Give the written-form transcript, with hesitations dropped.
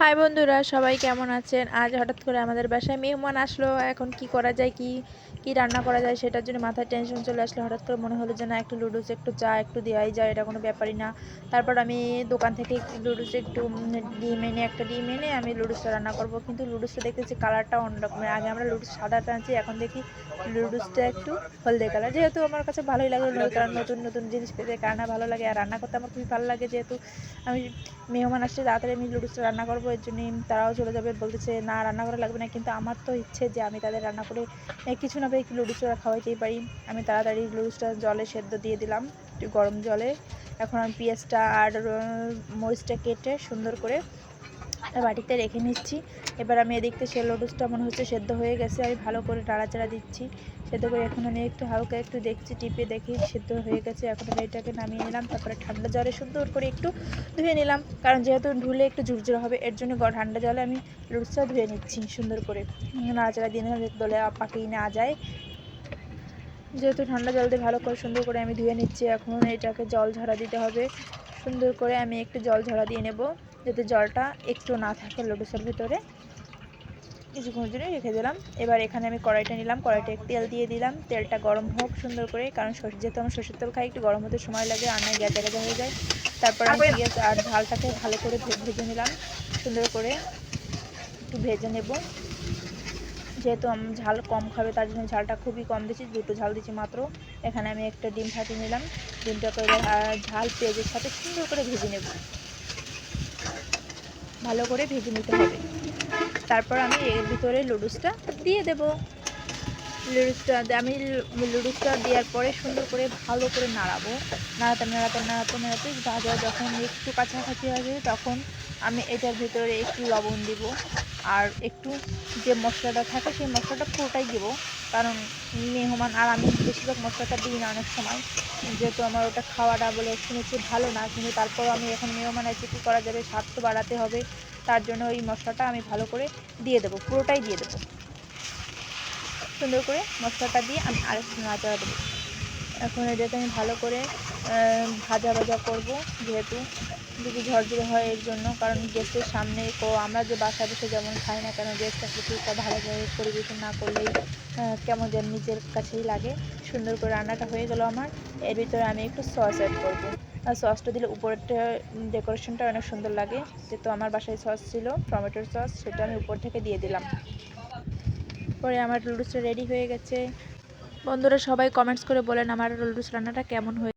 High বন্ধুরা, সবাই কেমন আছেন? আজ হঠাৎ করে আমাদের বাসায় মেহমান আসলো। এখন কি করা যায়, কি রান্না করা যায় সেটার জন্য মাথায় টেনশন চলে আসলো। হঠাৎ করে মনে হলো যে না, একটু লুডুস, একটু চা একটু দেওয়াই যায়, এটা কোনো ব্যাপারই না। তারপর আমি দোকান থেকে লুডুস একটু একটা ডিম এনে আমি লুডুসটা রান্না করব। কিন্তু লুডুসটা দেখতেছি কালারটা অন্যরকমের। আগে আমরা লুডুস সাদাটা আনছি, এখন দেখি লুডুসটা একটু হলদে কালার। যেহেতু আমার কাছে ভালোই লাগলো, কারণ নতুন নতুন জিনিস পেতে কার না ভালো লাগে, আর রান্না করতে আমার খুবই ভালো লাগে। যেহেতু আমি মেহমান আসছে, তাড়াতাড়ি আমি লুডুসটা রান্না করবো, এর জন্যই তারাও চলে যাবে, বলতেছে না রান্না করা লাগবে না। কিন্তু আমার তো ইচ্ছে যে আমি তাদের রান্না করে কিছু না পেয়ে একটু লুডুসটা খাওয়াইতেই পারি। আমি তাড়াতাড়ি লুডুসটা জলে সেদ্ধ দিয়ে দিলাম, একটু গরম জলে। এখন আমি পেঁয়াজটা আর মরিচটা কেটে সুন্দর করে বাটিতে রেখে নিচ্ছি। এবার আমি এদিকতে সে লুডুসটা মনে হচ্ছে সেদ্ধ হয়ে গেছে, আমি ভালো করে নাড়াচাড়া দিচ্ছি সেদ্ধ করে। এখন আমি একটু হালকা একটু দেখছি, টিপে দেখি সেদ্ধ হয়ে গেছে। এখন আমি এটাকে নামিয়ে নিলাম, তারপরে ঠান্ডা জলে সুন্দর করে একটু ধুয়ে নিলাম, কারণ যেহেতু ধুলে একটু ঝুরঝুরে হবে, এর জন্য ঠান্ডা জলে আমি লুডুসটা ধুয়ে নিচ্ছি সুন্দর করে। নাড়াচাড়া দিয়ে নিলাম, দলে পাকিয়ে না যায়। যেহেতু ঠান্ডা জল দিয়ে ভালো করে সুন্দর করে আমি ধুয়ে নিচ্ছি। এখন এটাকে জল ঝরা দিতে হবে। সুন্দর করে আমি একটু জল ঝরা দিয়ে নেব, যাতে জলটা একটু না থাকে লুডুসের ভিতরে। কিছুক্ষণের জন্য রেখে দিলাম। এবার এখানে আমি কড়াইটা নিলাম, কড়াইটা তেল দিয়ে দিলাম। তেলটা গরম হোক সুন্দর করে, কারণ যেহেতু আমার সরষের তেল খাই, একটু গরম হতে সময় লাগে, আর নয় গ্যাজা গ্যাজা হয়ে যায়। তারপর আমি পেঁয়াজ আর ঝালটাকে ভালো করে ভেজে নিলাম সুন্দর করে, একটু ভেজে নেব। যেহেতু আমি ঝাল কম খাবে, তার জন্য ঝালটা খুবই কম দিচ্ছি, দুটো ঝাল দিচ্ছি মাত্র। এখানে আমি একটা ডিম ফাটিয়ে নিলাম। ডিমটাকে এবার ঝাল পেঁয়াজের সাথে সুন্দর করে ভেজে নেব, ভালো করে ভেজে নিতে হবে। তারপর আমি এর ভিতরে লুডুসটা দিয়ে দেব। লুডুসটা দেওয়ার পরে সুন্দর করে ভালো করে নাড়াবো। নাড়াতে ভাজা যখন একটু কাছাকাছি হয়ে যাবে, তখন আমি এটার ভিতরে একটু লবণ দিব, আর একটু যে মশলাটা থাকে সেই মশলাটা পুরোটাই দেব, কারণ মেহমান আর আমি বেশিরভাগ মশলাটা দিই না অনেক সময়, যেহেতু আমার ওটা খাওয়াটা বলে শুনেছি ভালো না। কিন্তু তারপরও আমি এখন মেহমান আছে, কী করা যাবে, স্বাদ তো বাড়াতে হবে। তার জন্য ওই মশলাটা আমি ভালো করে দিয়ে দেবো, পুরোটাই দিয়ে দেবো। সুন্দর করে মশলাটা দিয়ে আমি আরেকটু নাড়াচাড়া দেবো। এখন এটাকে আমি ভালো করে ভাজা করব, যেহেতু যদি ঝরঝরে হয় এর জন্য, কারণ গেস্টের সামনে আমরা যে বাসায় বসে যেমন খাই না কেন, গেস্ট আসলে একটু ভালোভাবে পরিবেশন না করলেই কেমন যেন নিজের কাছেই লাগে। সুন্দর করে রান্নাটা হয়ে গেল আমার। এর ভিতরে আমি একটু সস অ্যাড করব, আর সসটা দিলে উপরেরটা ডেকোরেশনটা অনেক সুন্দর লাগে। যেহেতু আমার বাসায় সস ছিল, টমেটোর সস, সেটা আমি উপর থেকে দিয়ে দিলাম। পরে আমার লুডুসটা রেডি হয়ে গেছে। বন্ধুরা সবাই কমেন্টস করে বলেন আমার লুডুস রান্নাটা কেমন হয়েছে।